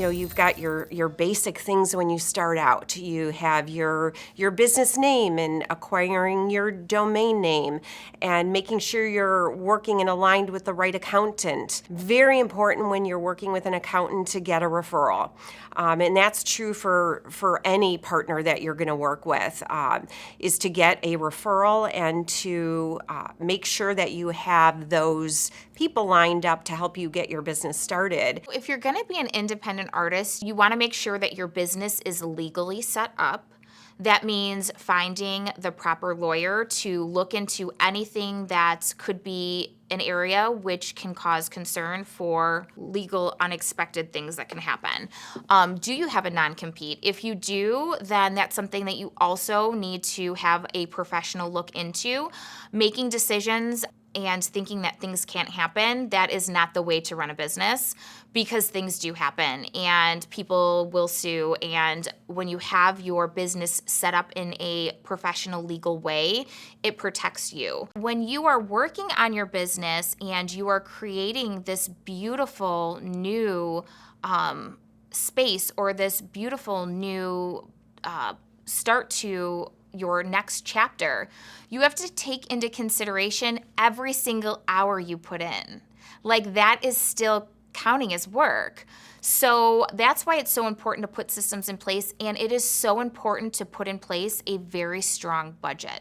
you've got your basic things when you start out. You have your business name and acquiring your domain name and making sure you're working and aligned with the right accountant. Very important when you're working with an accountant to get a referral. And that's true for any partner that you're going to work with, is to get a referral and to make sure that you have those people lined up to help you get your business started. If you're going to be an independent artist, you want to make sure that your business is legally set up. That means finding the proper lawyer to look into anything that could be an area which can cause concern for legal unexpected things that can happen. Do you have a non-compete? If you do, then that's something that you also need to have a professional look into. Making decisions and thinking that things can't happen, that is not the way to run a business, because things do happen and people will sue. And when you have your business set up in a professional legal way, it protects you. When you are working on your business and you are creating this beautiful new space or this beautiful new start to your next chapter, you have to take into consideration every single hour you put in. Like, that is still counting as work. So that's why it's so important to put systems in place, and it is so important to put in place a very strong budget.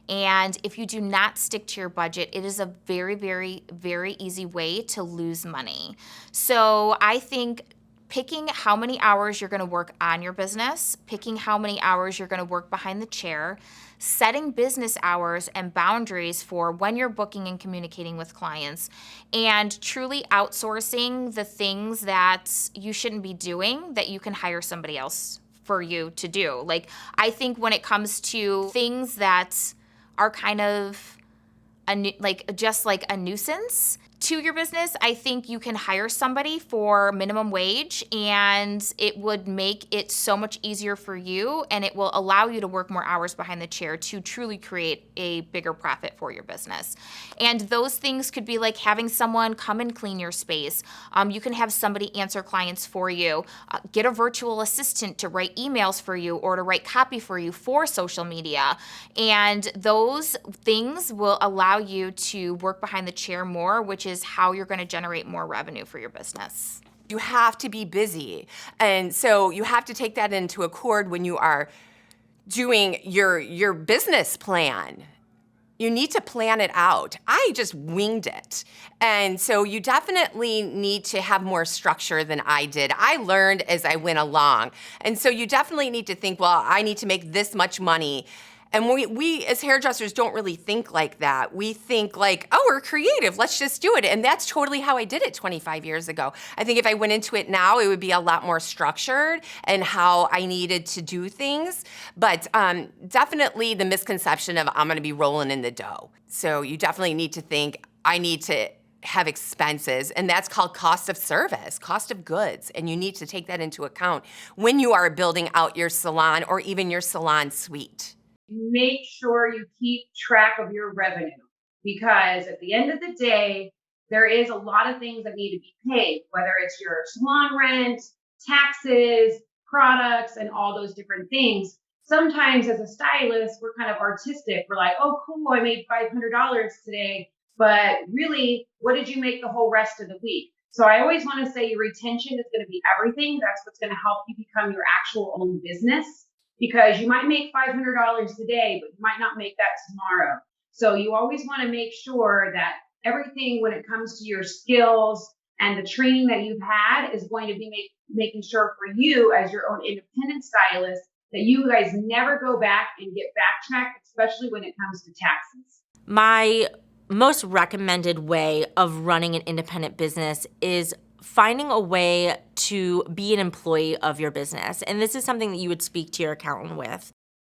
And if you do not stick to your budget, it is a very, very, very easy way to lose money. So I think picking how many hours you're going to work on your business, picking how many hours you're going to work behind the chair, setting business hours and boundaries for when you're booking and communicating with clients, and truly outsourcing the things that you shouldn't be doing that you can hire somebody else for you to do. Like, I think when it comes to things that are kind of just like a nuisance to your business, I think you can hire somebody for minimum wage, and it would make it so much easier for you, and it will allow you to work more hours behind the chair to truly create a bigger profit for your business. And those things could be like having someone come and clean your space. You can have somebody answer clients for you, get a virtual assistant to write emails for you or to write copy for you for social media. And those things will allow you to work behind the chair more, which is how you're going to generate more revenue for your business. You have to be busy. And so you have to take that into accord when you are doing your business plan. You need to plan it out. I just winged it. And so you definitely need to have more structure than I did. I learned as I went along. And so you definitely need to think, well, I need to make this much money. And we as hairdressers don't really think like that. We think like, oh, we're creative, let's just do it. And that's totally how I did it 25 years ago. I think if I went into it now, it would be a lot more structured and how I needed to do things. But definitely the misconception of I'm gonna be rolling in the dough. So you definitely need to think, I need to have expenses, and that's called cost of service, cost of goods. And you need to take that into account when you are building out your salon or even your salon suite. Make sure you keep track of your revenue, because at the end of the day, there is a lot of things that need to be paid, whether it's your salon rent, taxes, products, and all those different things. Sometimes as a stylist, we're kind of artistic. We're like, oh, cool, I made $500 today. But really, what did you make the whole rest of the week? So I always want to say your retention is going to be everything. That's what's going to help you become your actual own business. Because you might make $500 today, but you might not make that tomorrow. So you always want to make sure that everything when it comes to your skills and the training that you've had is going to be making sure for you as your own independent stylist that you guys never go back and get backtracked, especially when it comes to taxes. My most recommended way of running an independent business is finding a way to be an employee of your business. And this is something that you would speak to your accountant with.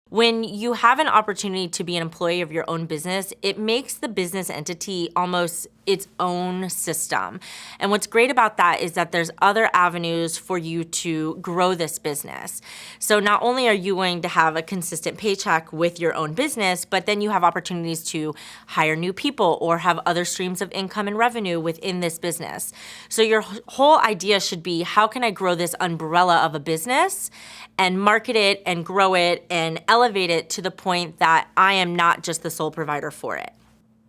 When you have an opportunity to be an employee of your own business, it makes the business entity almost its own system. And what's great about that is that there's other avenues for you to grow this business. So not only are you going to have a consistent paycheck with your own business, but then you have opportunities to hire new people or have other streams of income and revenue within this business. So your whole idea should be, how can I grow this umbrella of a business and market it and grow it and elevate it to the point that I am not just the sole provider for it.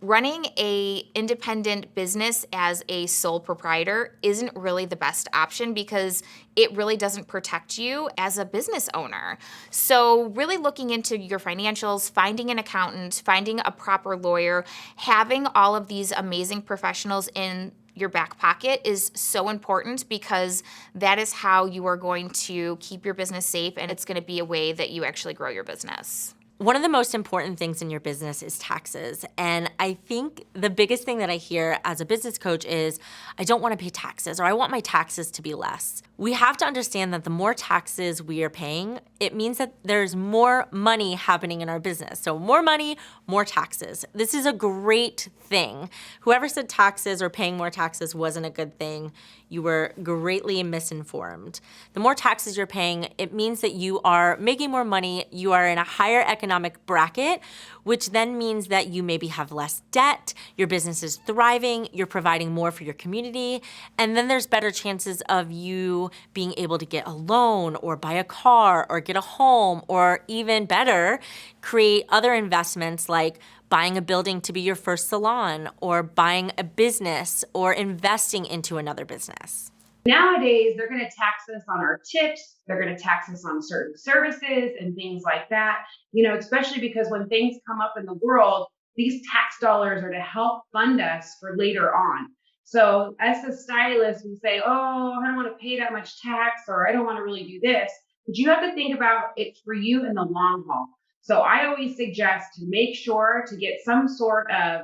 Running a independent business as a sole proprietor isn't really the best option because it really doesn't protect you as a business owner. So really looking into your financials, finding an accountant, finding a proper lawyer, having all of these amazing professionals in your back pocket is so important, because that is how you are going to keep your business safe, and it's going to be a way that you actually grow your business. One of the most important things in your business is taxes. And I think the biggest thing that I hear as a business coach is, I don't want to pay taxes, or I want my taxes to be less. We have to understand that the more taxes we are paying, it means that there's more money happening in our business. So more money, more taxes. This is a great thing. Whoever said taxes or paying more taxes wasn't a good thing, you were greatly misinformed. The more taxes you're paying, it means that you are making more money, you are in a higher economic bracket, which then means that you maybe have less debt, your business is thriving, you're providing more for your community, and then there's better chances of you being able to get a loan or buy a car or get a home, or even better, create other investments like buying a building to be your first salon, or buying a business, or investing into another business. Nowadays, they're going to tax us on our tips. They're going to tax us on certain services and things like that. Especially because when things come up in the world, these tax dollars are to help fund us for later on. So as a stylist, we say, oh, I don't want to pay that much tax, or I don't want to really do this. But you have to think about it for you in the long haul. So I always suggest to make sure to get some sort of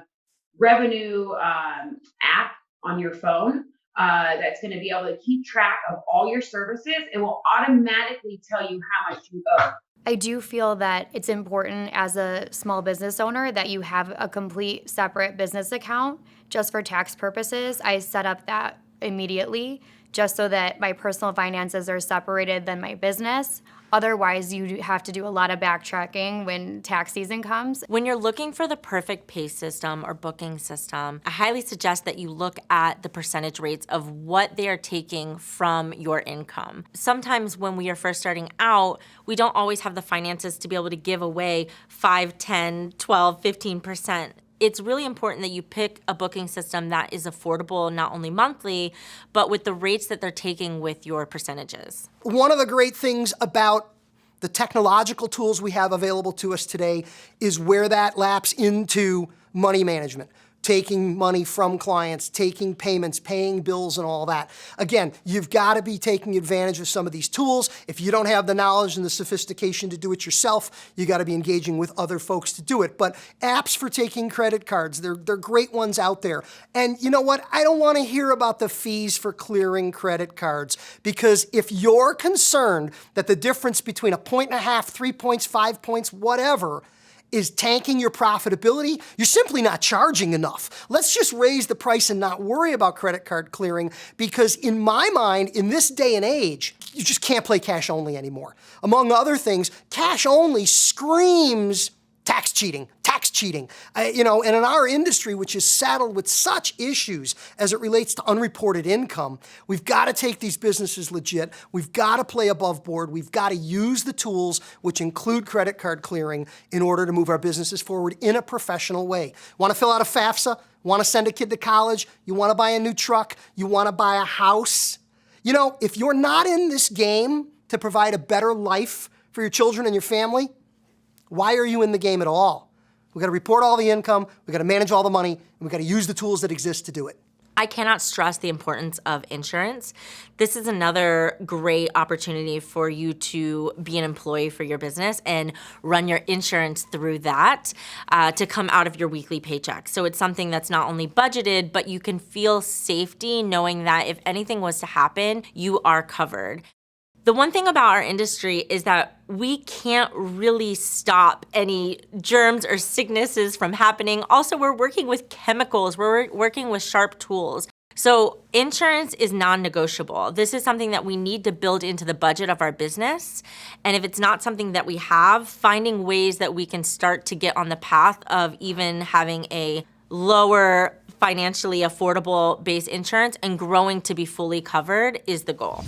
revenue app on your phone that's going to be able to keep track of all your services. It will automatically tell you how much you owe. I do feel that it's important as a small business owner that you have a complete separate business account just for tax purposes. I set up that immediately just so that my personal finances are separated than my business. Otherwise, you have to do a lot of backtracking when tax season comes. When you're looking for the perfect pay system or booking system, I highly suggest that you look at the percentage rates of what they are taking from your income. Sometimes when we are first starting out, we don't always have the finances to be able to give away 5, 10, 12, 15%. It's really important that you pick a booking system that is affordable not only monthly, but with the rates that they're taking with your percentages. One of the great things about the technological tools we have available to us today is where that laps into money management. Taking money from clients, taking payments, paying bills, and all that. Again, you've got to be taking advantage of some of these tools. If you don't have the knowledge and the sophistication to do it yourself, you got to be engaging with other folks to do it. But apps for taking credit cards, they're great ones out there. And you know what? I don't want to hear about the fees for clearing credit cards, because if you're concerned that the difference between 1.5 points, 3 points, 5 points, whatever, is tanking your profitability, you're simply not charging enough. Let's just raise the price and not worry about credit card clearing, because in my mind, in this day and age, you just can't play cash only anymore. Among other things, cash only screams tax cheating. And in our industry, which is saddled with such issues as it relates to unreported income, we've got to take these businesses legit. We've got to play above board. We've got to use the tools, which include credit card clearing, in order to move our businesses forward in a professional way. Want to fill out a FAFSA? Want to send a kid to college? You want to buy a new truck? You want to buy a house? If you're not in this game to provide a better life for your children and your family, why are you in the game at all? We've got to report all the income, we've got to manage all the money, and we've got to use the tools that exist to do it. I cannot stress the importance of insurance. This is another great opportunity for you to be an employee for your business and run your insurance through that to come out of your weekly paycheck. So it's something that's not only budgeted, but you can feel safety knowing that if anything was to happen, you are covered. The one thing about our industry is that we can't really stop any germs or sicknesses from happening. Also, we're working with chemicals, we're working with sharp tools. So insurance is non-negotiable. This is something that we need to build into the budget of our business. And if it's not something that we have, finding ways that we can start to get on the path of even having a lower financially affordable base insurance and growing to be fully covered is the goal.